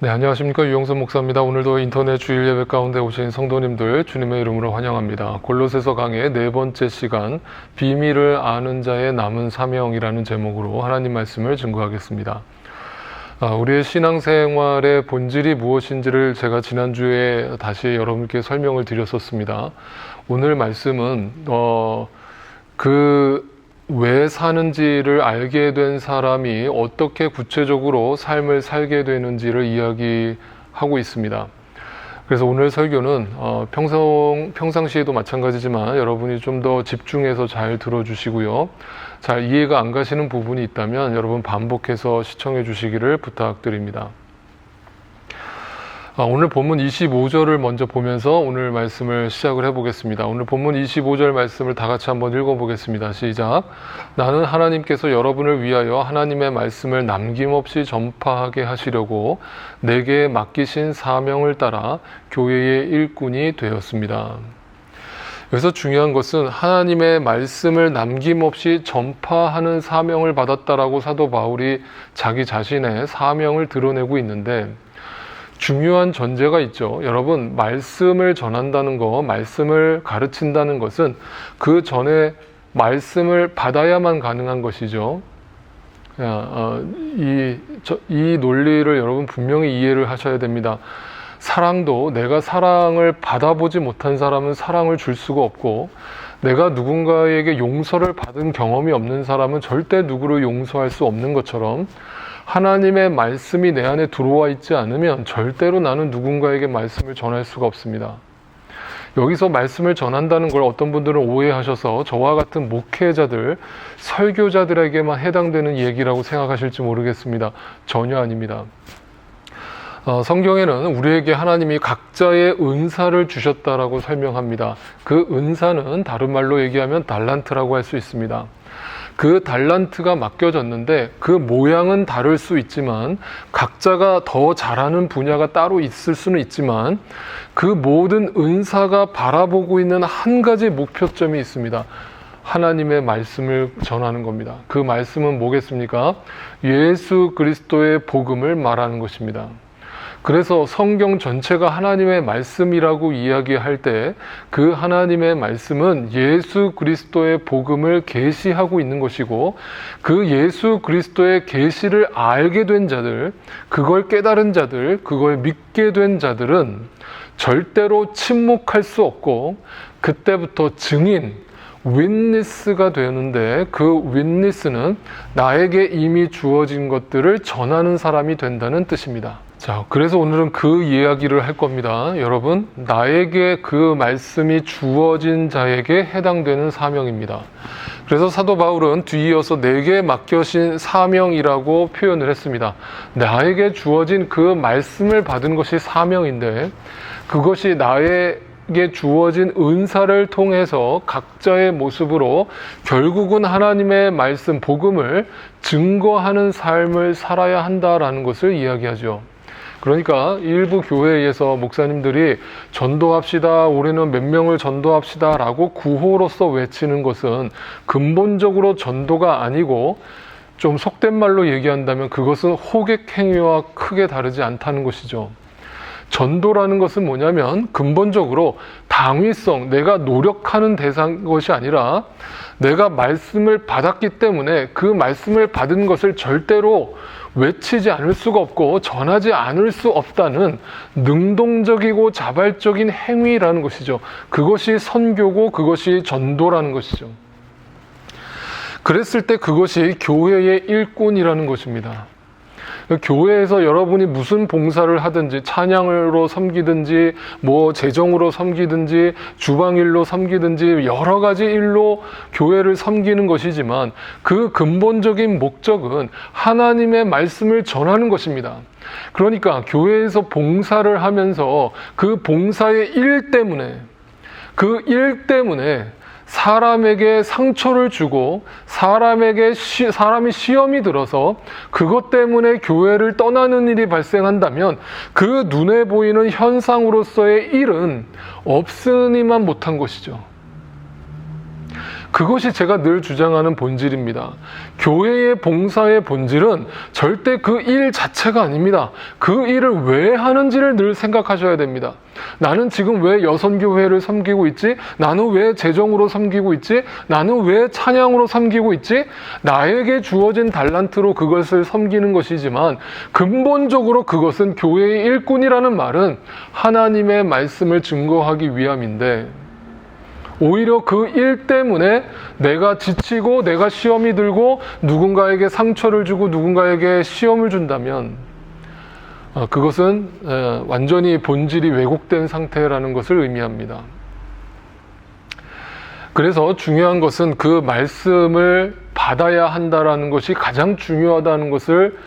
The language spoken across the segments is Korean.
네, 안녕하십니까. 유영선 목사입니다. 오늘도 인터넷 주일 예배 가운데 오신 성도님들 주님의 이름으로 환영합니다. 골로새서 강의 4번째 시간, 비밀을 아는 자의 남은 사명이라는 제목으로 하나님 말씀을 증거하겠습니다. 우리의 신앙생활의 본질이 무엇인지를 제가 지난주에 다시 여러분께 설명을 드렸었습니다. 오늘 말씀은 왜 사는지를 알게 된 사람이 어떻게 구체적으로 삶을 살게 되는지를 이야기하고 있습니다. 그래서 오늘 설교는 평상시에도 마찬가지지만 여러분이 좀 더 집중해서 잘 들어주시고요. 잘 이해가 안 가시는 부분이 있다면 여러분 반복해서 시청해 주시기를 부탁드립니다. 오늘 본문 25절을 먼저 보면서 오늘 말씀을 시작을 해보겠습니다. 오늘 본문 25절 말씀을 다 같이 한번 읽어보겠습니다. 시작. 나는 하나님께서 여러분을 위하여 하나님의 말씀을 남김없이 전파하게 하시려고 내게 맡기신 사명을 따라 교회의 일꾼이 되었습니다. 여기서 중요한 것은 하나님의 말씀을 남김없이 전파하는 사명을 받았다라고 사도 바울이 자기 자신의 사명을 드러내고 있는데, 중요한 전제가 있죠. 여러분, 말씀을 전한다는 거, 말씀을 가르친다는 것은 그 전에 말씀을 받아야만 가능한 것이죠. 이 논리를 여러분 분명히 이해를 하셔야 됩니다. 사랑도 내가 사랑을 받아보지 못한 사람은 사랑을 줄 수가 없고, 내가 누군가에게 용서를 받은 경험이 없는 사람은 절대 누구를 용서할 수 없는 것처럼, 하나님의 말씀이 내 안에 들어와 있지 않으면 절대로 나는 누군가에게 말씀을 전할 수가 없습니다. 여기서 말씀을 전한다는 걸 어떤 분들은 오해하셔서 저와 같은 목회자들, 설교자들에게만 해당되는 얘기라고 생각하실지 모르겠습니다. 전혀 아닙니다. 성경에는 우리에게 하나님이 각자의 은사를 주셨다라고 설명합니다. 그 은사는 다른 말로 얘기하면 달란트라고 할 수 있습니다. 그 달란트가 맡겨졌는데 그 모양은 다를 수 있지만, 각자가 더 잘하는 분야가 따로 있을 수는 있지만, 그 모든 은사가 바라보고 있는 한 가지 목표점이 있습니다. 하나님의 말씀을 전하는 겁니다. 그 말씀은 뭐겠습니까? 예수 그리스도의 복음을 말하는 것입니다. 그래서 성경 전체가 하나님의 말씀이라고 이야기할 때 그 하나님의 말씀은 예수 그리스도의 복음을 계시하고 있는 것이고, 그 예수 그리스도의 계시를 알게 된 자들, 그걸 깨달은 자들, 그걸 믿게 된 자들은 절대로 침묵할 수 없고, 그때부터 증인, 윈니스가 되는데, 그 윈니스는 나에게 이미 주어진 것들을 전하는 사람이 된다는 뜻입니다. 자, 그래서 오늘은 그 이야기를 할 겁니다. 여러분, 나에게 그 말씀이 주어진 자에게 해당되는 사명입니다. 그래서 사도 바울은 뒤이어서 내게 맡겨진 사명이라고 표현을 했습니다. 나에게 주어진 그 말씀을 받은 것이 사명인데, 그것이 나에게 주어진 은사를 통해서 각자의 모습으로 결국은 하나님의 말씀, 복음을 증거하는 삶을 살아야 한다라는 것을 이야기하죠. 그러니까 일부 교회에서 목사님들이 전도합시다, 올해는 몇 명을 전도합시다 라고 구호로서 외치는 것은 근본적으로 전도가 아니고, 좀 속된 말로 얘기한다면 그것은 호객행위와 크게 다르지 않다는 것이죠. 전도라는 것은 뭐냐면 근본적으로 당위성, 내가 노력하는 것이 아니라, 내가 말씀을 받았기 때문에 그 말씀을 받은 것을 절대로 외치지 않을 수가 없고 전하지 않을 수 없다는 능동적이고 자발적인 행위라는 것이죠. 그것이 선교고 그것이 전도라는 것이죠. 그랬을 때 그것이 교회의 일꾼이라는 것입니다. 교회에서 여러분이 무슨 봉사를 하든지, 찬양으로 섬기든지, 재정으로 섬기든지, 주방일로 섬기든지, 여러 가지 일로 교회를 섬기는 것이지만, 그 근본적인 목적은 하나님의 말씀을 전하는 것입니다. 그러니까 교회에서 봉사를 하면서 그 봉사의 일 때문에, 사람에게 상처를 주고 사람이 시험이 들어서 그것 때문에 교회를 떠나는 일이 발생한다면, 그 눈에 보이는 현상으로서의 일은 없으니만 못한 것이죠. 그것이 제가 늘 주장하는 본질입니다. 교회의 봉사의 본질은 절대 그 일 자체가 아닙니다. 그 일을 왜 하는지를 늘 생각하셔야 됩니다. 나는 지금 왜 여선교회를 섬기고 있지? 나는 왜 재정으로 섬기고 있지? 나는 왜 찬양으로 섬기고 있지? 나에게 주어진 달란트로 그것을 섬기는 것이지만 근본적으로 그것은 교회의 일꾼이라는 말은 하나님의 말씀을 증거하기 위함인데, 오히려 그 일 때문에 내가 지치고 내가 시험이 들고 누군가에게 상처를 주고 누군가에게 시험을 준다면 그것은 완전히 본질이 왜곡된 상태라는 것을 의미합니다. 그래서 중요한 것은 그 말씀을 받아야 한다라는 것이 가장 중요하다는 것을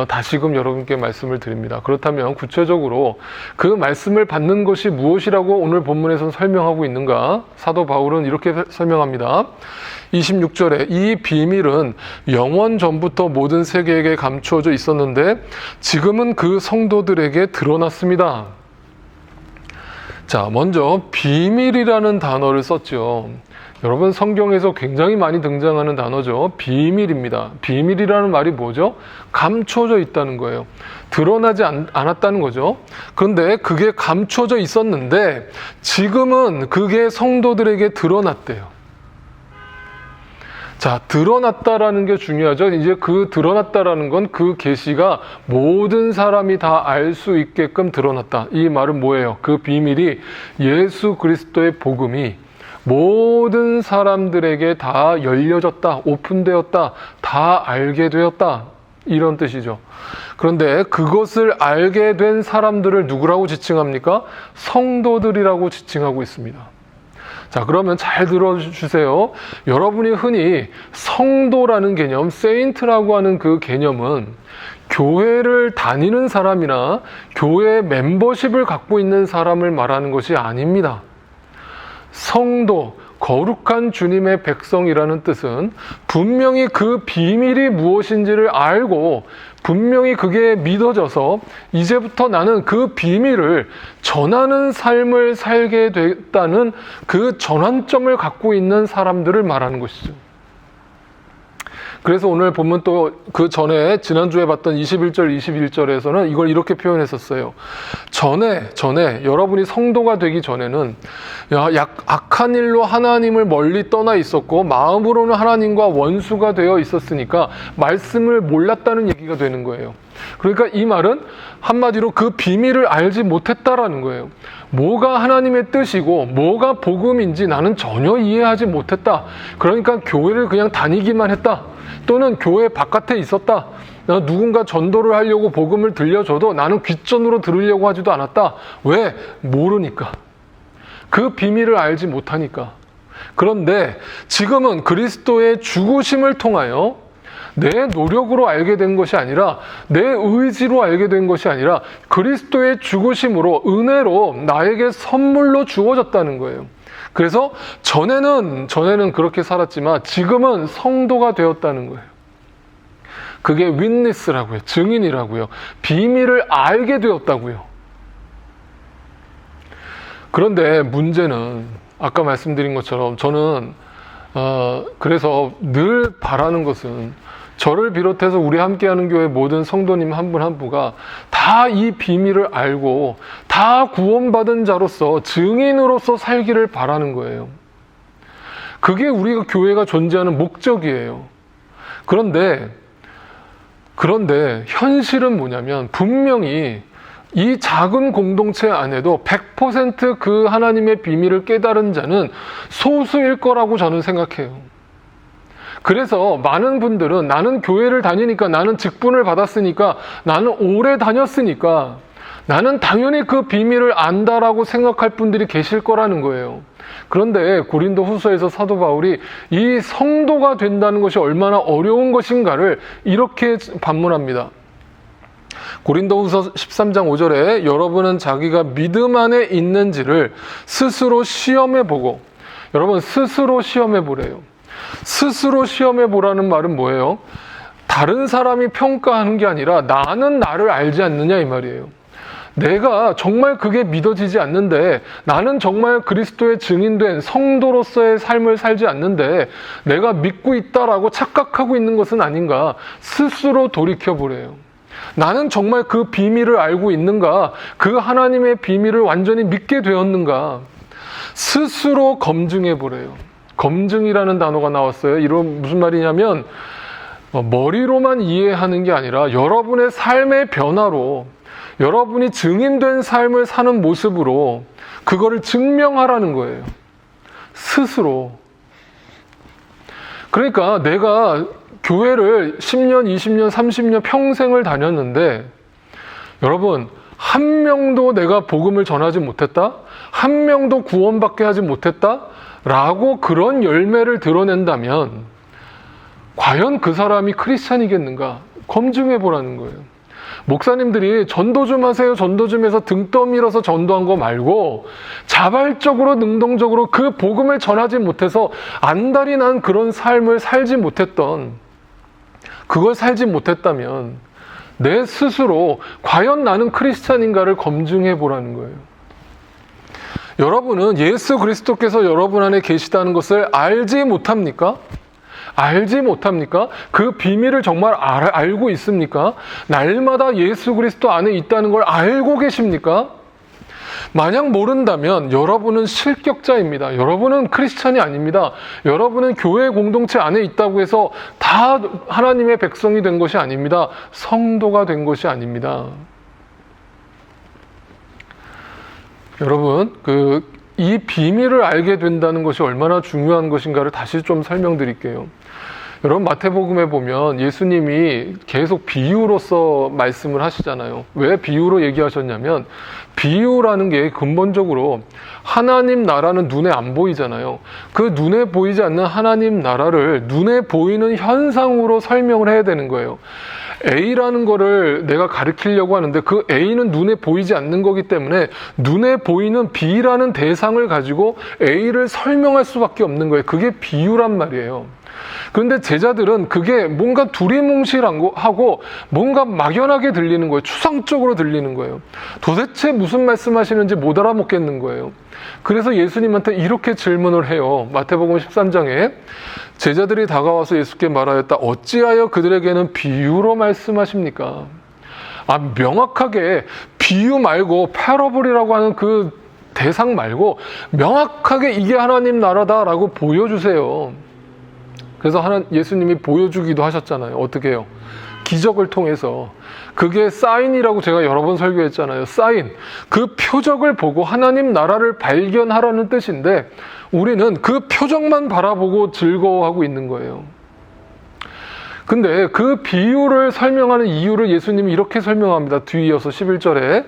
다시금 여러분께 말씀을 드립니다. 그렇다면 구체적으로 그 말씀을 받는 것이 무엇이라고 오늘 본문에서 설명하고 있는가? 사도 바울은 이렇게 설명합니다. 26절에 이 비밀은 영원 전부터 모든 세계에게 감추어져 있었는데 지금은 그 성도들에게 드러났습니다. 자, 먼저 비밀이라는 단어를 썼죠. 여러분, 성경에서 굉장히 많이 등장하는 단어죠. 비밀입니다. 비밀이라는 말이 뭐죠? 감춰져 있다는 거예요. 드러나지 않았다는 거죠. 그런데 그게 감춰져 있었는데 지금은 그게 성도들에게 드러났대요. 자, 드러났다라는 게 중요하죠. 이제 그 드러났다라는 건 그 계시가 모든 사람이 다 알 수 있게끔 드러났다. 이 말은 뭐예요? 그 비밀이 예수 그리스도의 복음이 모든 사람들에게 다 열려졌다, 오픈되었다, 다 알게 되었다, 이런 뜻이죠. 그런데 그것을 알게 된 사람들을 누구라고 지칭합니까? 성도들이라고 지칭하고 있습니다. 자, 그러면 잘 들어주세요. 여러분이 흔히 성도라는 개념, 세인트라고 하는 그 개념은 교회를 다니는 사람이나 교회 멤버십을 갖고 있는 사람을 말하는 것이 아닙니다. 성도, 거룩한 주님의 백성이라는 뜻은 분명히 그 비밀이 무엇인지를 알고 분명히 그게 믿어져서 이제부터 나는 그 비밀을 전하는 삶을 살게 됐다는 그 전환점을 갖고 있는 사람들을 말하는 것이죠. 그래서 오늘 본문 또 그 전에 지난주에 봤던 21절, 21절에서는 이걸 이렇게 표현했었어요. 전에 여러분이 성도가 되기 전에는 악한 일로 하나님을 멀리 떠나 있었고 마음으로는 하나님과 원수가 되어 있었으니까 말씀을 몰랐다는 얘기가 되는 거예요. 그러니까 이 말은 한마디로 그 비밀을 알지 못했다라는 거예요. 뭐가 하나님의 뜻이고 뭐가 복음인지 나는 전혀 이해하지 못했다. 그러니까 교회를 그냥 다니기만 했다. 또는 교회 바깥에 있었다. 누군가 전도를 하려고 복음을 들려줘도 나는 귓전으로 들으려고 하지도 않았다. 왜? 모르니까. 그 비밀을 알지 못하니까. 그런데 지금은 그리스도의 죽으심을 통하여 내 노력으로 알게 된 것이 아니라 내 의지로 알게 된 것이 아니라 그리스도의 죽으심으로 은혜로 나에게 선물로 주어졌다는 거예요. 그래서 전에는 그렇게 살았지만 지금은 성도가 되었다는 거예요. 그게 윈니스라고요. 증인이라고요. 비밀을 알게 되었다고요. 그런데 문제는 아까 말씀드린 것처럼 저는 그래서 늘 바라는 것은 저를 비롯해서 우리 함께하는 교회 모든 성도님 한 분 한 분가 다 이 비밀을 알고 다 구원받은 자로서 증인으로서 살기를 바라는 거예요. 그게 우리가 교회가 존재하는 목적이에요. 그런데 현실은 뭐냐면 분명히 이 작은 공동체 안에도 100% 그 하나님의 비밀을 깨달은 자는 소수일 거라고 저는 생각해요. 그래서 많은 분들은 나는 교회를 다니니까, 나는 직분을 받았으니까, 나는 오래 다녔으니까 나는 당연히 그 비밀을 안다라고 생각할 분들이 계실 거라는 거예요. 그런데 고린도 후서에서 사도 바울이 이 성도가 된다는 것이 얼마나 어려운 것인가를 이렇게 반문합니다. 고린도 후서 13장 5절에 여러분은 자기가 믿음 안에 있는지를 스스로 시험해보고, 여러분 스스로 시험해보래요. 스스로 시험해보라는 말은 뭐예요? 다른 사람이 평가하는 게 아니라 나는 나를 알지 않느냐 이 말이에요. 내가 정말 그게 믿어지지 않는데, 나는 정말 그리스도의 증인된 성도로서의 삶을 살지 않는데 내가 믿고 있다라고 착각하고 있는 것은 아닌가 스스로 돌이켜보래요. 나는 정말 그 비밀을 알고 있는가? 그 하나님의 비밀을 완전히 믿게 되었는가? 스스로 검증해보래요. 검증이라는 단어가 나왔어요. 이런 무슨 말이냐면 머리로만 이해하는 게 아니라 여러분의 삶의 변화로, 여러분이 증인된 삶을 사는 모습으로 그거를 증명하라는 거예요. 스스로. 그러니까 내가 교회를 10년, 20년, 30년 평생을 다녔는데, 여러분, 한 명도 내가 복음을 전하지 못했다? 한 명도 구원받게 하지 못했다? 라고 그런 열매를 드러낸다면 과연 그 사람이 크리스찬이겠는가? 검증해 보라는 거예요. 목사님들이 전도 좀 하세요, 전도 좀 해서 등 떠밀어서 전도한 거 말고 자발적으로 능동적으로 그 복음을 전하지 못해서 안달이 난 그런 삶을 살지 못했던, 그걸 살지 못했다면 내 스스로 과연 나는 크리스찬인가를 검증해 보라는 거예요. 여러분은 예수 그리스도께서 여러분 안에 계시다는 것을 알지 못합니까? 알지 못합니까? 그 비밀을 정말 알고 있습니까? 날마다 예수 그리스도 안에 있다는 걸 알고 계십니까? 만약 모른다면 여러분은 실격자입니다. 여러분은 크리스찬이 아닙니다. 여러분은 교회 공동체 안에 있다고 해서 다 하나님의 백성이 된 것이 아닙니다. 성도가 된 것이 아닙니다. 여러분, 이 비밀을 알게 된다는 것이 얼마나 중요한 것인가를 다시 좀 설명드릴게요. 여러분, 마태복음에 보면 예수님이 계속 비유로서 말씀을 하시잖아요. 왜 비유로 얘기하셨냐면, 비유라는 게 근본적으로 하나님 나라는 눈에 안 보이잖아요. 그 눈에 보이지 않는 하나님 나라를 눈에 보이는 현상으로 설명을 해야 되는 거예요. A라는 거를 내가 가르치려고 하는데 그 A는 눈에 보이지 않는 거기 때문에 눈에 보이는 B라는 대상을 가지고 A를 설명할 수밖에 없는 거예요. 그게 비유란 말이에요. 그런데 제자들은 그게 뭔가 두리뭉실하고 뭔가 막연하게 들리는 거예요. 추상적으로 들리는 거예요. 도대체 무슨 말씀하시는지 못 알아먹겠는 거예요. 그래서 예수님한테 이렇게 질문을 해요. 마태복음 13장에 제자들이 다가와서 예수께 말하였다. 어찌하여 그들에게는 비유로 말씀하십니까? 명확하게 비유 말고 패러블이라고 하는 그 대상 말고 명확하게 이게 하나님 나라다라고 보여주세요. 그래서 예수님이 보여주기도 하셨잖아요. 어떻게 해요? 기적을 통해서. 그게 사인이라고 제가 여러 번 설교했잖아요. 사인. 그 표적을 보고 하나님 나라를 발견하라는 뜻인데 우리는 그 표적만 바라보고 즐거워하고 있는 거예요. 근데 그 비유를 설명하는 이유를 예수님이 이렇게 설명합니다. 뒤이어서 11절에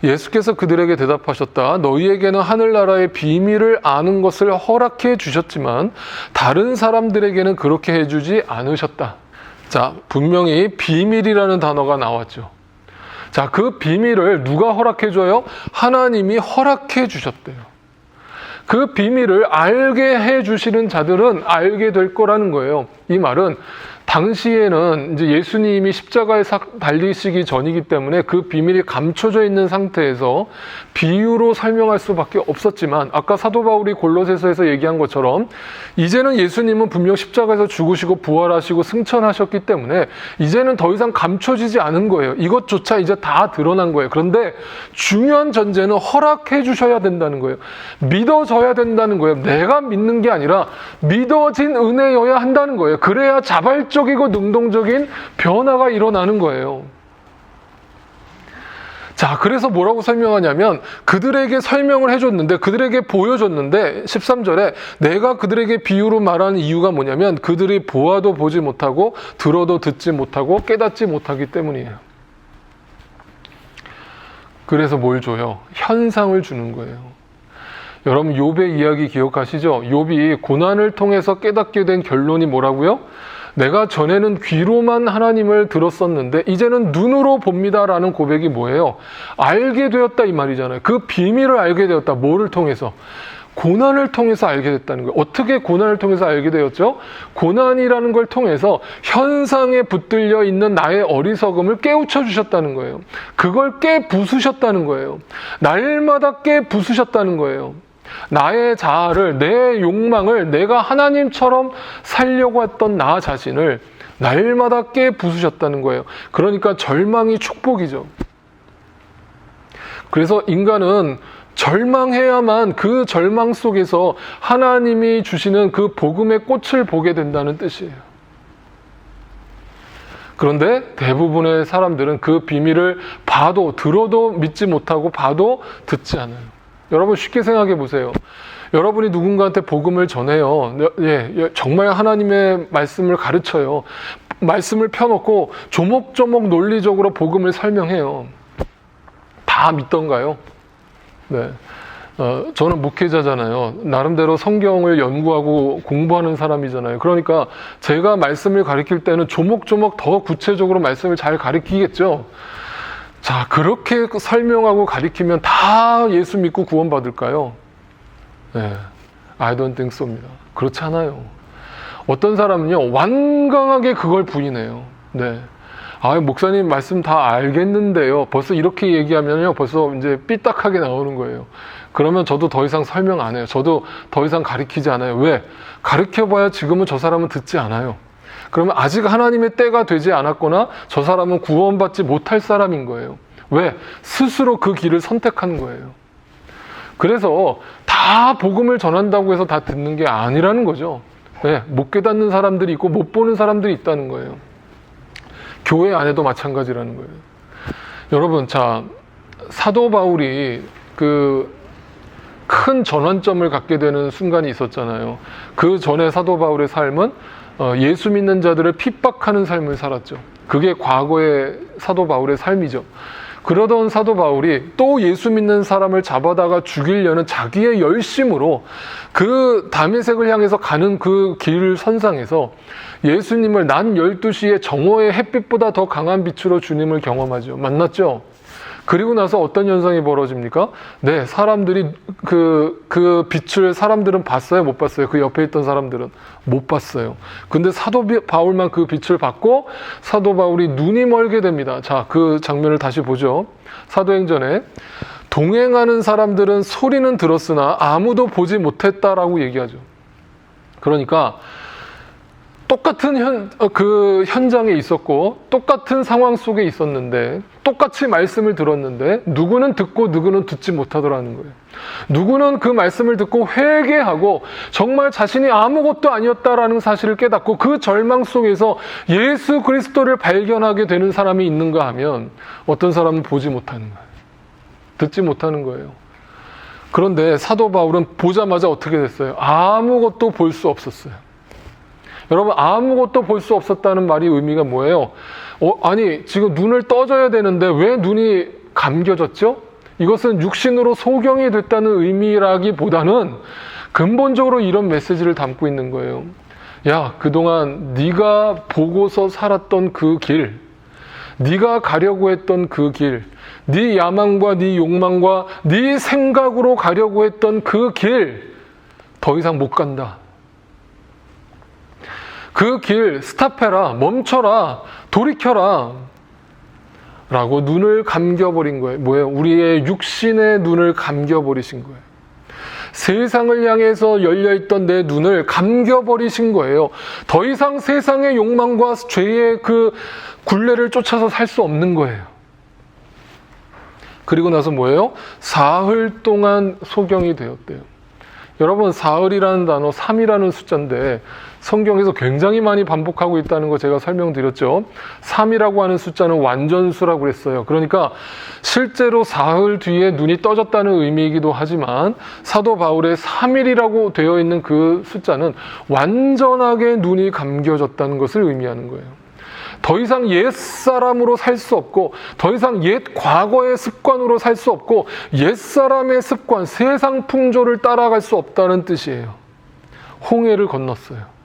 예수께서 그들에게 대답하셨다. 너희에게는 하늘나라의 비밀을 아는 것을 허락해 주셨지만 다른 사람들에게는 그렇게 해주지 않으셨다. 자, 분명히 비밀이라는 단어가 나왔죠. 자, 그 비밀을 누가 허락해 줘요? 하나님이 허락해 주셨대요. 그 비밀을 알게 해 주시는 자들은 알게 될 거라는 거예요. 이 말은 당시에는 이제 예수님이 십자가에 달리시기 전이기 때문에 그 비밀이 감춰져 있는 상태에서 비유로 설명할 수밖에 없었지만 아까 사도 바울이 골로새서에서 얘기한 것처럼 이제는 예수님은 분명 십자가에서 죽으시고 부활하시고 승천하셨기 때문에 이제는 더 이상 감춰지지 않은 거예요. 이것조차 이제 다 드러난 거예요. 그런데 중요한 전제는 허락해 주셔야 된다는 거예요. 믿어져야 된다는 거예요. 내가 믿는 게 아니라 믿어진 은혜여야 한다는 거예요. 그래야 자발적이고 능동적인 변화가 일어나는 거예요. 자, 그래서 뭐라고 설명하냐면 그들에게 설명을 해줬는데 그들에게 보여줬는데 13절에 내가 그들에게 비유로 말하는 이유가 뭐냐면 그들이 보아도 보지 못하고 들어도 듣지 못하고 깨닫지 못하기 때문이에요. 그래서 뭘 줘요? 현상을 주는 거예요. 여러분 욥의 이야기 기억하시죠? 욥이 고난을 통해서 깨닫게 된 결론이 뭐라고요? 내가 전에는 귀로만 하나님을 들었었는데 이제는 눈으로 봅니다라는 고백이 뭐예요? 알게 되었다 이 말이잖아요. 그 비밀을 알게 되었다. 뭐를 통해서? 고난을 통해서 알게 됐다는 거예요. 어떻게 고난을 통해서 알게 되었죠? 고난이라는 걸 통해서 현상에 붙들려 있는 나의 어리석음을 깨우쳐 주셨다는 거예요. 그걸 깨부수셨다는 거예요. 날마다 깨부수셨다는 거예요. 나의 자아를, 내 욕망을, 내가 하나님처럼 살려고 했던 나 자신을 날마다 깨부수셨다는 거예요. 그러니까 절망이 축복이죠. 그래서 인간은 절망해야만 그 절망 속에서 하나님이 주시는 그 복음의 꽃을 보게 된다는 뜻이에요. 그런데 대부분의 사람들은 그 비밀을 봐도, 들어도 믿지 못하고 봐도 듣지 않아요. 여러분 쉽게 생각해 보세요. 여러분이 누군가한테 복음을 전해요. 정말 하나님의 말씀을 가르쳐요. 말씀을 펴놓고 조목조목 논리적으로 복음을 설명해요. 다 믿던가요? 네. 저는 목회자잖아요. 나름대로 성경을 연구하고 공부하는 사람이잖아요. 그러니까 제가 말씀을 가르칠 때는 조목조목 더 구체적으로 말씀을 잘 가르치겠죠. 자, 그렇게 설명하고 가르치면 다 예수 믿고 구원받을까요? 네. I don't think so입니다. 그렇지 않아요. 어떤 사람은요, 완강하게 그걸 부인해요. 네. 목사님 말씀 다 알겠는데요. 벌써 이렇게 얘기하면요, 벌써 이제 삐딱하게 나오는 거예요. 그러면 저도 더 이상 설명 안 해요. 저도 더 이상 가르치지 않아요. 왜? 가르쳐봐야 지금은 저 사람은 듣지 않아요. 그러면 아직 하나님의 때가 되지 않았거나 저 사람은 구원받지 못할 사람인 거예요. 왜? 스스로 그 길을 선택한 거예요. 그래서 다 복음을 전한다고 해서 다 듣는 게 아니라는 거죠. 네, 못 깨닫는 사람들이 있고 못 보는 사람들이 있다는 거예요. 교회 안에도 마찬가지라는 거예요. 여러분, 자, 사도 바울이 그 큰 전환점을 갖게 되는 순간이 있었잖아요. 그 전에 사도 바울의 삶은 예수 믿는 자들을 핍박하는 삶을 살았죠. 그게 과거의 사도 바울의 삶이죠. 그러던 사도 바울이 또 예수 믿는 사람을 잡아다가 죽이려는 자기의 열심으로 그 다메섹을 향해서 가는 그 길 선상에서 예수님을 낮 12시에 정오의 햇빛보다 더 강한 빛으로 주님을 경험하죠. 만났죠? 그리고 나서 어떤 현상이 벌어집니까? 네, 사람들이 그 빛을 사람들은 봤어요? 못 봤어요? 그 옆에 있던 사람들은 못 봤어요. 근데 사도 바울만 그 빛을 봤고 사도 바울이 눈이 멀게 됩니다. 자, 그 장면을 다시 보죠. 사도행전에 동행하는 사람들은 소리는 들었으나 아무도 보지 못했다라고 얘기하죠. 그러니까 똑같은 그 현장에 있었고 똑같은 상황 속에 있었는데 똑같이 말씀을 들었는데 누구는 듣고 누구는 듣지 못하더라는 거예요. 누구는 그 말씀을 듣고 회개하고 정말 자신이 아무것도 아니었다라는 사실을 깨닫고 그 절망 속에서 예수 그리스도를 발견하게 되는 사람이 있는가 하면 어떤 사람은 보지 못하는 거예요. 듣지 못하는 거예요. 그런데 사도 바울은 보자마자 어떻게 됐어요? 아무것도 볼 수 없었어요. 여러분, 아무것도 볼 수 없었다는 말이 의미가 뭐예요? 아니, 지금 눈을 떠져야 되는데 왜 눈이 감겨졌죠? 이것은 육신으로 소경이 됐다는 의미라기보다는 근본적으로 이런 메시지를 담고 있는 거예요. 야, 그동안 네가 보고서 살았던 그 길, 네가 가려고 했던 그 길, 네 야망과 네 욕망과 네 생각으로 가려고 했던 그 길, 더 이상 못 간다. 그 길 스탑해라, 멈춰라, 돌이켜라 라고 눈을 감겨버린 거예요. 뭐예요? 우리의 육신의 눈을 감겨버리신 거예요. 세상을 향해서 열려있던 내 눈을 감겨버리신 거예요. 더 이상 세상의 욕망과 죄의 그 굴레를 쫓아서 살 수 없는 거예요. 그리고 나서 뭐예요? 사흘 동안 소경이 되었대요. 여러분, 사흘이라는 단어 3이라는 숫자인데 성경에서 굉장히 많이 반복하고 있다는 거 제가 설명드렸죠. 3이라고 하는 숫자는 완전수라고 그랬어요. 그러니까 실제로 사흘 뒤에 눈이 떠졌다는 의미이기도 하지만 사도 바울의 3일이라고 되어 있는 그 숫자는 완전하게 눈이 감겨졌다는 것을 의미하는 거예요. 더 이상 옛사람으로 살 수 없고 더 이상 옛 과거의 습관으로 살 수 없고 옛사람의 습관, 세상 풍조를 따라갈 수 없다는 뜻이에요. 홍해를 건넜어요.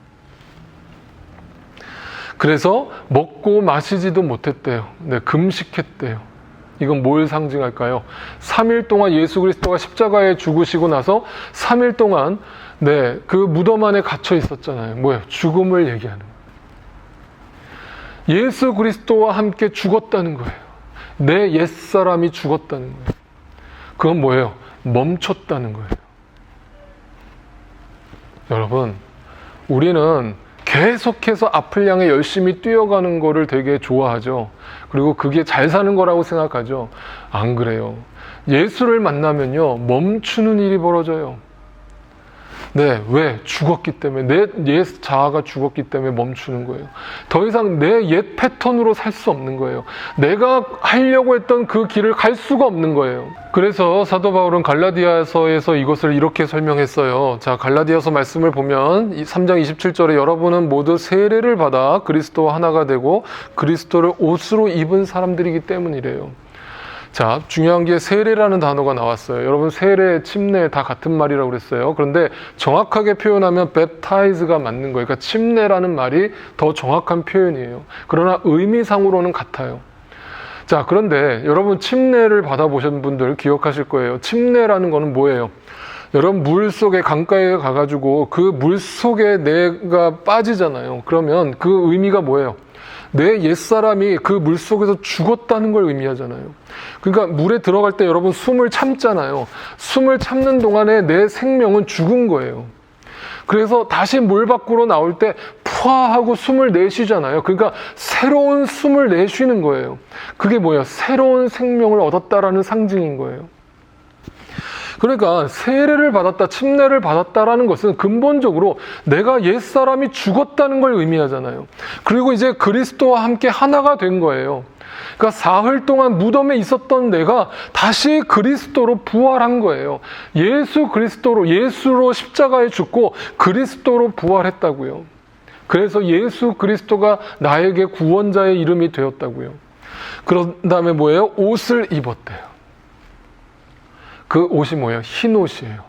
그래서 먹고 마시지도 못했대요. 네, 금식했대요. 이건 뭘 상징할까요? 3일 동안 예수 그리스도가 십자가에 죽으시고 나서 3일 동안 그 무덤 안에 갇혀 있었잖아요. 뭐예요? 죽음을 얘기하는 거예요. 예수 그리스도와 함께 죽었다는 거예요. 내 옛사람이 죽었다는 거예요. 그건 뭐예요? 멈췄다는 거예요. 여러분, 우리는 계속해서 앞을 향해 열심히 뛰어가는 거를 되게 좋아하죠. 그리고 그게 잘 사는 거라고 생각하죠. 안 그래요. 예수를 만나면요, 멈추는 일이 벌어져요. 왜? 죽었기 때문에. 내 옛 자아가 죽었기 때문에 멈추는 거예요. 더 이상 내 옛 패턴으로 살 수 없는 거예요. 내가 하려고 했던 그 길을 갈 수가 없는 거예요. 그래서 사도 바울은 갈라디아서에서 이것을 이렇게 설명했어요. 자, 갈라디아서 말씀을 보면 3장 27절에 여러분은 모두 세례를 받아 그리스도와 하나가 되고 그리스도를 옷으로 입은 사람들이기 때문이래요. 자, 중요한 게 세례라는 단어가 나왔어요. 여러분, 세례, 침례 다 같은 말이라고 그랬어요. 그런데 정확하게 표현하면 baptize가 맞는 거예요. 그러니까 침례라는 말이 더 정확한 표현이에요. 그러나 의미상으로는 같아요. 자, 그런데 여러분, 침례를 받아보신 분들 기억하실 거예요. 침례라는 거는 뭐예요? 여러분, 물 속에 강가에 가가지고 그 물 속에 내가 빠지잖아요. 그러면 그 의미가 뭐예요? 내 옛사람이 그 물 속에서 죽었다는 걸 의미하잖아요. 그러니까 물에 들어갈 때 여러분 숨을 참잖아요. 숨을 참는 동안에 내 생명은 죽은 거예요. 그래서 다시 물 밖으로 나올 때 푸아 하고 숨을 내쉬잖아요. 그러니까 새로운 숨을 내쉬는 거예요. 그게 뭐예요? 새로운 생명을 얻었다라는 상징인 거예요. 그러니까 세례를 받았다, 침례를 받았다라는 것은 근본적으로 내가 옛사람이 죽었다는 걸 의미하잖아요. 그리고 이제 그리스도와 함께 하나가 된 거예요. 그러니까 사흘 동안 무덤에 있었던 내가 다시 그리스도로 부활한 거예요. 예수 그리스도로, 예수로 십자가에 죽고 그리스도로 부활했다고요. 그래서 예수 그리스도가 나에게 구원자의 이름이 되었다고요. 그런 다음에 뭐예요? 옷을 입었대요. 그 옷이 뭐예요? 흰 옷이에요.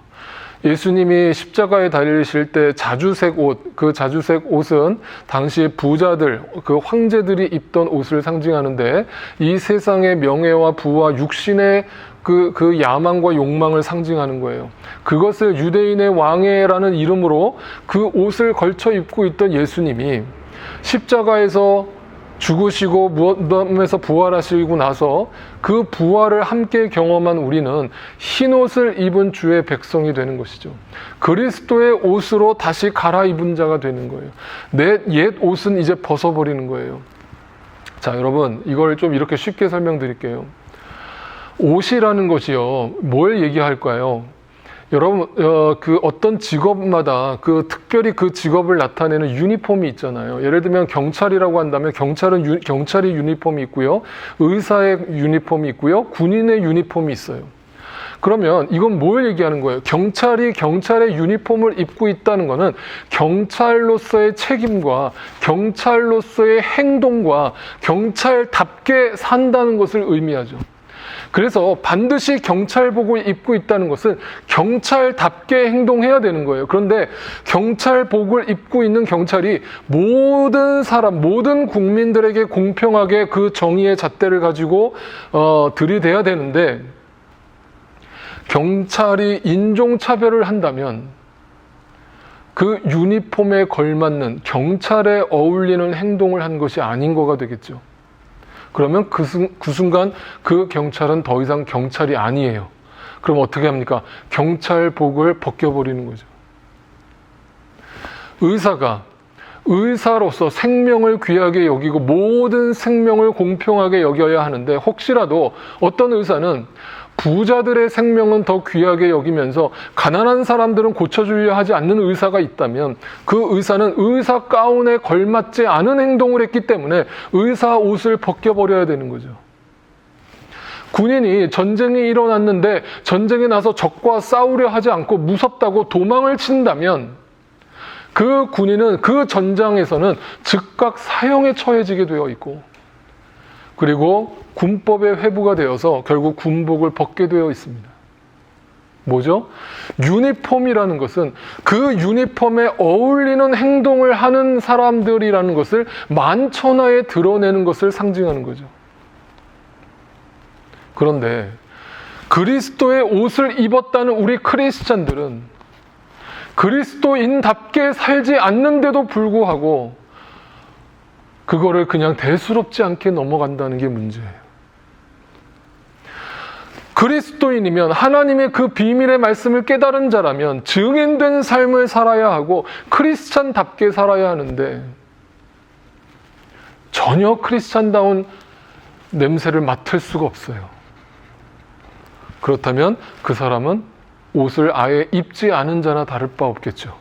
예수님이 십자가에 달리실 때 자주색 옷, 그 자주색 옷은 당시에 부자들, 그 황제들이 입던 옷을 상징하는데 이 세상의 명예와 부와 육신의 그 야망과 욕망을 상징하는 거예요. 그것을 유대인의 왕애라는 이름으로 그 옷을 걸쳐 입고 있던 예수님이 십자가에서 죽으시고 무덤에서 부활하시고 나서 그 부활을 함께 경험한 우리는 흰옷을 입은 주의 백성이 되는 것이죠. 그리스도의 옷으로 다시 갈아입은 자가 되는 거예요. 내 옛 옷은 이제 벗어버리는 거예요. 자, 여러분, 이걸 좀 이렇게 쉽게 설명드릴게요. 옷이라는 것이요, 뭘 얘기할까요? 여러분, 그 어떤 직업마다 그 특별히 그 직업을 나타내는 유니폼이 있잖아요. 예를 들면 경찰이라고 한다면 경찰은 경찰이 유니폼이 있고요, 의사의 유니폼이 있고요, 군인의 유니폼이 있어요. 그러면 이건 뭘 얘기하는 거예요? 경찰이 경찰의 유니폼을 입고 있다는 것은 경찰로서의 책임과 경찰로서의 행동과 경찰답게 산다는 것을 의미하죠. 그래서 반드시 경찰복을 입고 있다는 것은 경찰답게 행동해야 되는 거예요. 그런데 경찰복을 입고 있는 경찰이 모든 사람, 모든 국민들에게 공평하게 그 정의의 잣대를 가지고 들이대야 되는데, 경찰이 인종차별을 한다면 그 유니폼에 걸맞는 경찰에 어울리는 행동을 한 것이 아닌 거가 되겠죠. 그러면 그 순간 그 경찰은 더 이상 경찰이 아니에요. 그럼 어떻게 합니까? 경찰복을 벗겨버리는 거죠. 의사가 의사로서 생명을 귀하게 여기고 모든 생명을 공평하게 여겨야 하는데, 혹시라도 어떤 의사는 부자들의 생명은 더 귀하게 여기면서 가난한 사람들은 고쳐주려 하지 않는 의사가 있다면, 그 의사는 의사 가운에 걸맞지 않은 행동을 했기 때문에 의사 옷을 벗겨버려야 되는 거죠. 군인이 전쟁이 일어났는데 전쟁에 나서 적과 싸우려 하지 않고 무섭다고 도망을 친다면 그 군인은 그 전장에서는 즉각 사형에 처해지게 되어 있고, 그리고 군법의 회부가 되어서 결국 군복을 벗게 되어 있습니다. 뭐죠? 유니폼이라는 것은 그 유니폼에 어울리는 행동을 하는 사람들이라는 것을 만천하에 드러내는 것을 상징하는 거죠. 그런데 그리스도의 옷을 입었다는 우리 크리스찬들은 그리스도인답게 살지 않는데도 불구하고 그거를 그냥 대수롭지 않게 넘어간다는 게 문제예요. 그리스도인이면, 하나님의 그 비밀의 말씀을 깨달은 자라면 증인된 삶을 살아야 하고 크리스찬답게 살아야 하는데 전혀 크리스찬다운 냄새를 맡을 수가 없어요. 그렇다면 그 사람은 옷을 아예 입지 않은 자나 다를 바 없겠죠.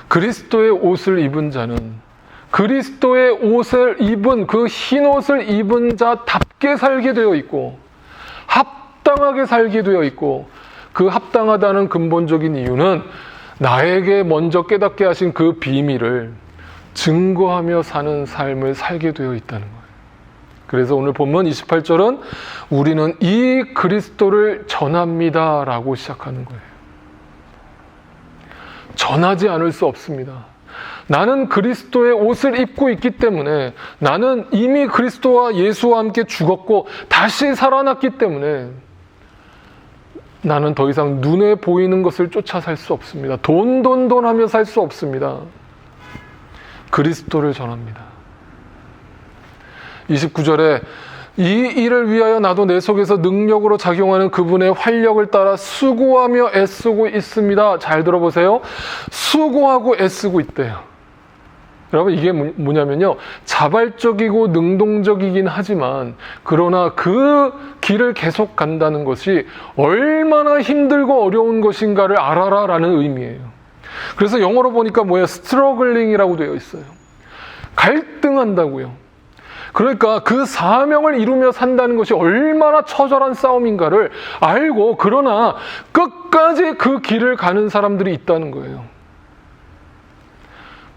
그리스도의 옷을 입은 자는 그리스도의 옷을 입은, 그 흰 옷을 입은 자답게 살게 되어 있고 합당하게 살게 되어 있고, 그 합당하다는 근본적인 이유는 나에게 먼저 깨닫게 하신 그 비밀을 증거하며 사는 삶을 살게 되어 있다는 거예요. 그래서 오늘 본문 28절은 우리는 이 그리스도를 전합니다 라고 시작하는 거예요. 전하지 않을 수 없습니다. 나는 그리스도의 옷을 입고 있기 때문에, 나는 이미 그리스도와 예수와 함께 죽었고 다시 살아났기 때문에 나는 더 이상 눈에 보이는 것을 쫓아 살 수 없습니다. 돈 하며 살 수 없습니다. 그리스도를 전합니다. 29절에 이 일을 위하여 나도 내 속에서 능력으로 작용하는 그분의 활력을 따라 수고하며 애쓰고 있습니다. 잘 들어보세요. 수고하고 애쓰고 있대요. 여러분, 이게 뭐냐면요, 자발적이고 능동적이긴 하지만 그러나 그 길을 계속 간다는 것이 얼마나 힘들고 어려운 것인가를 알아라 라는 의미예요. 그래서 영어로 보니까 뭐예요? 스트러글링이라고 되어 있어요. 갈등한다고요. 그러니까 그 사명을 이루며 산다는 것이 얼마나 처절한 싸움인가를 알고, 그러나 끝까지 그 길을 가는 사람들이 있다는 거예요.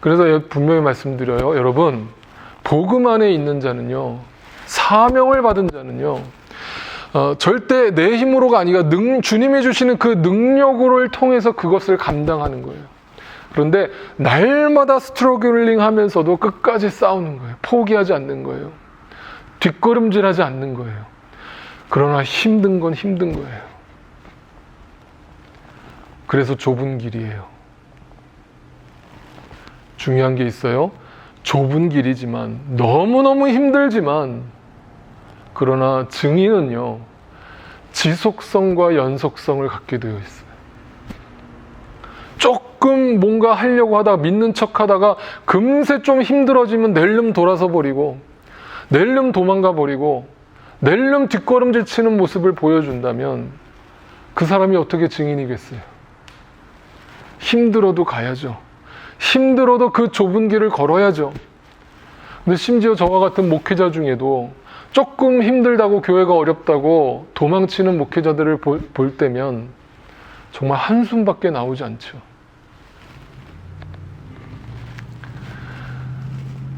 그래서 분명히 말씀드려요. 여러분, 복음 안에 있는 자는요, 사명을 받은 자는요, 절대 내 힘으로가 아니라 주님이 주시는 그 능력을 통해서 그것을 감당하는 거예요. 그런데 날마다 스트러글링 하면서도 끝까지 싸우는 거예요. 포기하지 않는 거예요. 뒷걸음질하지 않는 거예요. 그러나 힘든 건 힘든 거예요. 그래서 좁은 길이에요. 중요한 게 있어요. 좁은 길이지만, 너무너무 힘들지만, 그러나 증인은요, 지속성과 연속성을 갖게 되어 있어요. 조금 뭔가 하려고 하다가, 믿는 척 하다가 금세 좀 힘들어지면 낼름 돌아서 버리고, 낼름 도망가 버리고, 낼름 뒷걸음질 치는 모습을 보여준다면 그 사람이 어떻게 증인이겠어요? 힘들어도 가야죠. 힘들어도 그 좁은 길을 걸어야죠. 근데 심지어 저와 같은 목회자 중에도 조금 힘들다고, 교회가 어렵다고 도망치는 목회자들을 볼 때면 정말 한숨밖에 나오지 않죠.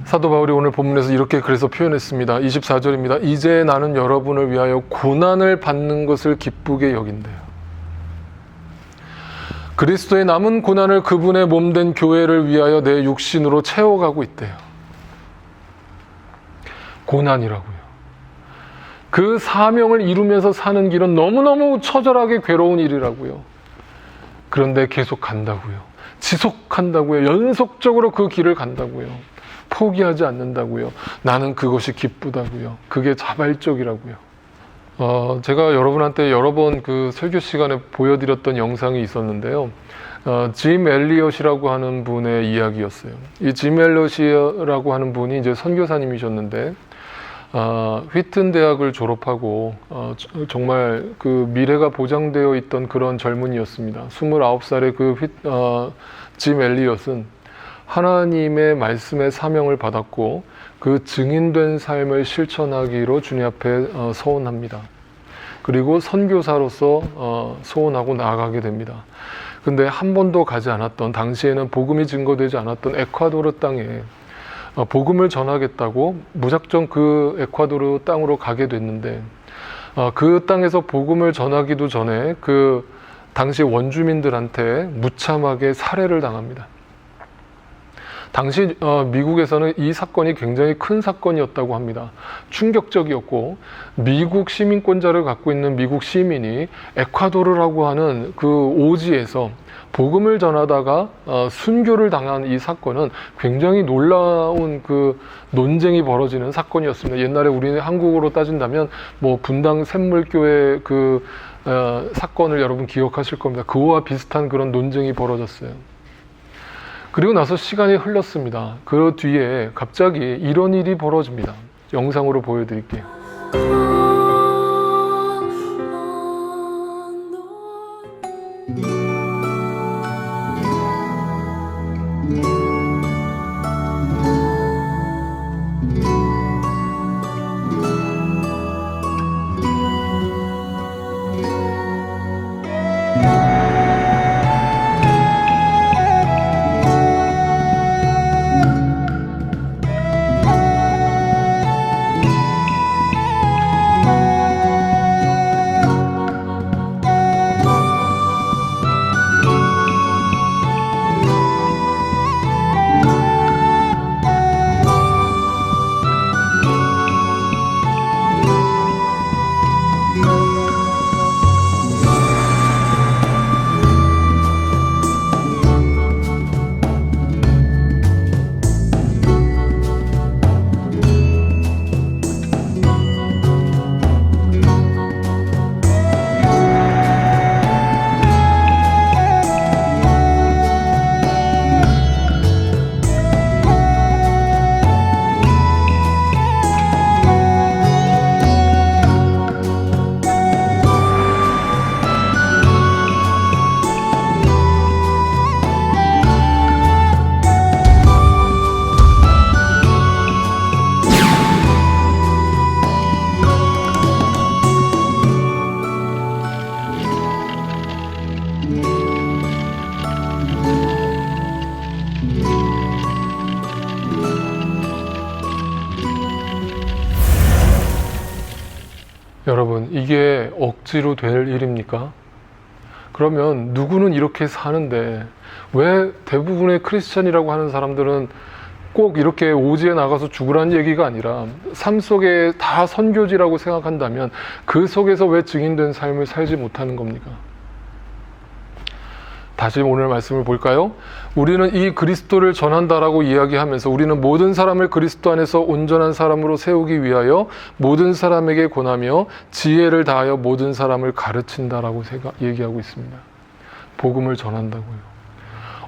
사도 바울이 오늘 본문에서 이렇게 그래서 표현했습니다. 24절입니다. 이제 나는 여러분을 위하여 고난을 받는 것을 기쁘게 여긴대요. 그리스도의 남은 고난을 그분의 몸된 교회를 위하여 내 육신으로 채워가고 있대요. 고난이라고요. 그 사명을 이루면서 사는 길은 너무너무 처절하게 괴로운 일이라고요. 그런데 계속 간다고요. 지속한다고요. 연속적으로 그 길을 간다고요. 포기하지 않는다고요. 나는 그것이 기쁘다고요. 그게 자발적이라고요. 제가 여러분한테 여러 번 그 설교 시간에 보여드렸던 영상이 있었는데요. 짐 엘리엇이라고 하는 분의 이야기였어요. 이 짐 엘리엇이라고 하는 분이 이제 선교사님이셨는데, 휘튼 대학을 졸업하고 정말 그 미래가 보장되어 있던 그런 젊은이였습니다. 29살의 짐 엘리엇은 하나님의 말씀의 사명을 받았고 그 증인된 삶을 실천하기로 주님 앞에 서원합니다. 그리고 선교사로서 소원하고 나아가게 됩니다. 근데 한 번도 가지 않았던, 당시에는 복음이 증거되지 않았던 에콰도르 땅에 복음을 전하겠다고 무작정 그 에콰도르 땅으로 가게 됐는데, 그 땅에서 복음을 전하기도 전에 그 당시 원주민들한테 무참하게 살해를 당합니다. 당시 미국에서는 이 사건이 굉장히 큰 사건이었다고 합니다. 충격적이었고 미국 시민권자를 갖고 있는 미국 시민이 에콰도르라고 하는 그 오지에서 복음을 전하다가 순교를 당한 이 사건은 굉장히 놀라운 그 논쟁이 벌어지는 사건이었습니다. 옛날에 우리 한국으로 따진다면 뭐 분당 샘물교회 그 사건을 여러분 기억하실 겁니다. 그와 비슷한 그런 논쟁이 벌어졌어요. 그리고 나서 시간이 흘렀습니다. 그 뒤에 갑자기 이런 일이 벌어집니다. 영상으로 보여드릴게요. 여러분, 이게 억지로 될 일입니까? 그러면 누구는 이렇게 사는데 왜 대부분의 크리스찬이라고 하는 사람들은 꼭 이렇게 오지에 나가서 죽으라는 얘기가 아니라 삶 속에 다 선교지라고 생각한다면 그 속에서 왜 증인된 삶을 살지 못하는 겁니까? 다시 오늘 말씀을 볼까요? 우리는 이 그리스도를 전한다라고 이야기하면서 우리는 모든 사람을 그리스도 안에서 온전한 사람으로 세우기 위하여 모든 사람에게 권하며 지혜를 다하여 모든 사람을 가르친다라고 얘기하고 있습니다. 복음을 전한다고요.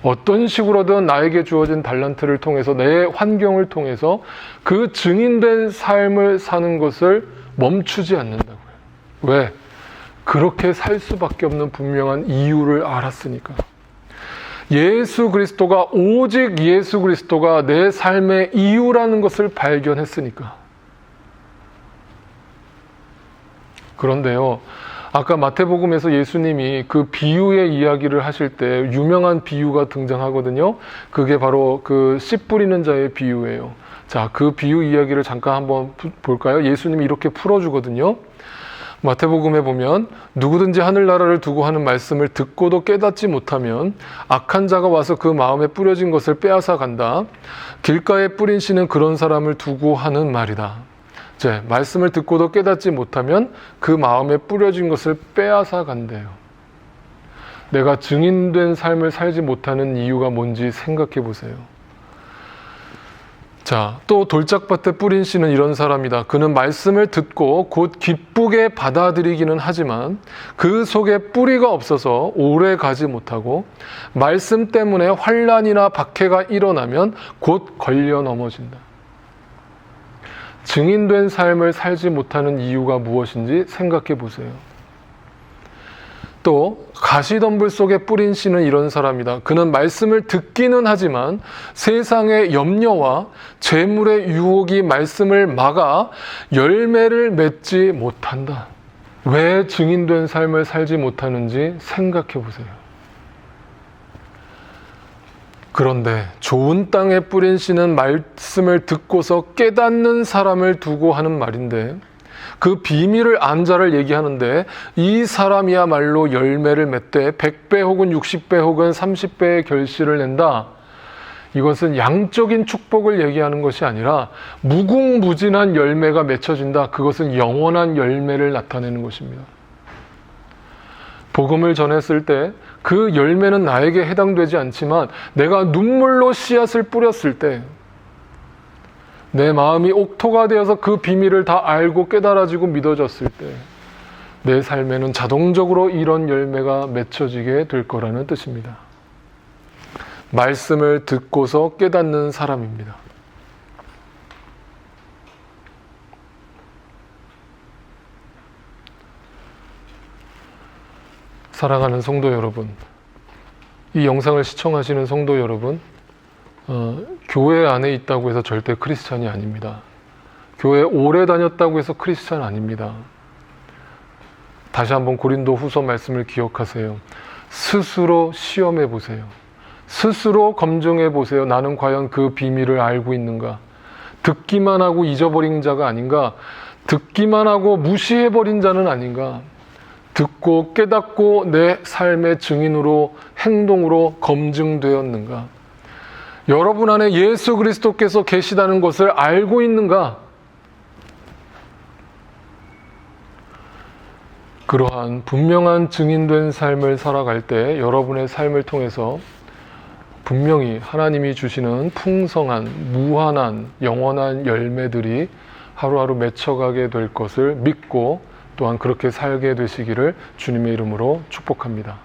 어떤 식으로든 나에게 주어진 달란트를 통해서 내 환경을 통해서 그 증인된 삶을 사는 것을 멈추지 않는다고요. 왜? 그렇게 살 수밖에 없는 분명한 이유를 알았으니까. 예수 그리스도가, 오직 예수 그리스도가 내 삶의 이유라는 것을 발견했으니까. 그런데요, 아까 마태복음에서 예수님이 그 비유의 이야기를 하실 때 유명한 비유가 등장하거든요. 그게 바로 그 씨 뿌리는 자의 비유예요. 자, 그 비유 이야기를 잠깐 한번 볼까요? 예수님이 이렇게 풀어주거든요. 마태복음에 보면 누구든지 하늘나라를 두고 하는 말씀을 듣고도 깨닫지 못하면 악한 자가 와서 그 마음에 뿌려진 것을 빼앗아 간다. 길가에 뿌린 씨는 그런 사람을 두고 하는 말이다. 이제 말씀을 듣고도 깨닫지 못하면 그 마음에 뿌려진 것을 빼앗아 간대요. 내가 증인된 삶을 살지 못하는 이유가 뭔지 생각해 보세요. 자, 또 돌짝밭에 뿌린 씨는 이런 사람이다. 그는 말씀을 듣고 곧 기쁘게 받아들이기는 하지만 그 속에 뿌리가 없어서 오래 가지 못하고 말씀 때문에 환난이나 박해가 일어나면 곧 걸려 넘어진다. 증인된 삶을 살지 못하는 이유가 무엇인지 생각해 보세요. 또 가시덤불 속에 뿌린 씨는 이런 사람이다. 그는 말씀을 듣기는 하지만 세상의 염려와 재물의 유혹이 말씀을 막아 열매를 맺지 못한다. 왜 증인된 삶을 살지 못하는지 생각해 보세요. 그런데 좋은 땅에 뿌린 씨는 말씀을 듣고서 깨닫는 사람을 두고 하는 말인데 그 비밀을 안 자를 얘기하는데 이 사람이야말로 열매를 맺되 100배 혹은 60배 혹은 30배의 결실을 낸다. 이것은 양적인 축복을 얘기하는 것이 아니라 무궁무진한 열매가 맺혀진다. 그것은 영원한 열매를 나타내는 것입니다. 복음을 전했을 때 그 열매는 나에게 해당되지 않지만 내가 눈물로 씨앗을 뿌렸을 때 내 마음이 옥토가 되어서 그 비밀을 다 알고 깨달아지고 믿어졌을 때 내 삶에는 자동적으로 이런 열매가 맺혀지게 될 거라는 뜻입니다. 말씀을 듣고서 깨닫는 사람입니다. 사랑하는 성도 여러분, 이 영상을 시청하시는 성도 여러분, 교회 안에 있다고 해서 절대 크리스찬이 아닙니다. 교회 오래 다녔다고 해서 크리스찬 아닙니다. 다시 한번 고린도 후서 말씀을 기억하세요. 스스로 시험해 보세요. 스스로 검증해 보세요. 나는 과연 그 비밀을 알고 있는가? 듣기만 하고 잊어버린 자가 아닌가? 듣기만 하고 무시해버린 자는 아닌가? 듣고 깨닫고 내 삶의 증인으로 행동으로 검증되었는가? 여러분 안에 예수 그리스도께서 계시다는 것을 알고 있는가? 그러한 분명한 증인된 삶을 살아갈 때 여러분의 삶을 통해서 분명히 하나님이 주시는 풍성한, 무한한, 영원한 열매들이 하루하루 맺혀가게 될 것을 믿고 또한 그렇게 살게 되시기를 주님의 이름으로 축복합니다.